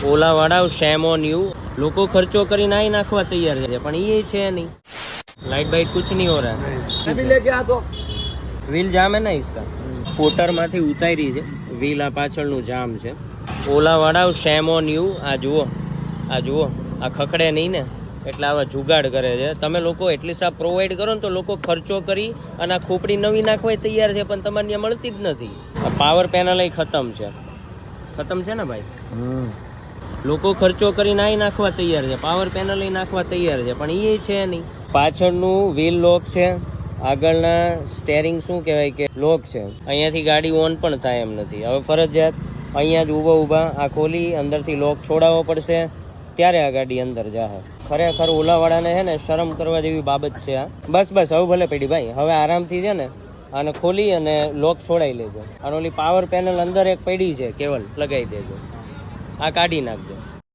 ઓલા વાળા શેમ on you લોકો ખર્ચો કરીને આઈ નાખવા તૈયાર છે પણ એ છે નહીં लाइट बाइट कुछ नहीं हो रहा है अभी लेके आ तो व्हील जाम है ना इसका स्कूटर માંથી ઉતારી છે વ્હીલ આ પાછળનું જામ છે ઓલા વાળા શેમ ઓન યુ આ જુઓ આ ખખડે નહીં ને એટલે આવા જુગાડ કરે છે તમે લોકો એટલીસ્ટ આ પ્રોવાઈડ કરો ને તો લોકો ખર્ચો કરી અને આ ખોપડી નવી નાખવા તૈયાર છે પણ તમારે ત્યાં મળતી જ નથી આ પાવર પેનલ ખતમ છે ને ભાઈ લોકો ખર્ચો કરીને આઈ નાખવા તૈયાર છે પાવર પેનલ નાખવા તૈયાર છે પણ એ છે નહીં પાછળનું વ્હીલ લોક છે આગળના સ્ટેરિંગ શું કહેવાય કે લોક છે અહીંયાથી ગાડી ઓન પણ થાય એમ નથી હવે ફરજિયાત અહીંયા જ ઊભા આ ખોલી અંદરથી લોક છોડાવવો પડશે ત્યારે આ ગાડી અંદર જાહે ખરેખર ઓલાવાળાને છે ને શરમ કરવા જેવી બાબત છે આ બસ હવે ભલે પડી ભાઈ હવે આરામથી છે ને આને ખોલી અને લોક છોડાવી લેજો અને ઓલી પાવર પેનલ અંદર એક પડી છે કેવલ લગાવી દેજો આ કાઢી નાખજો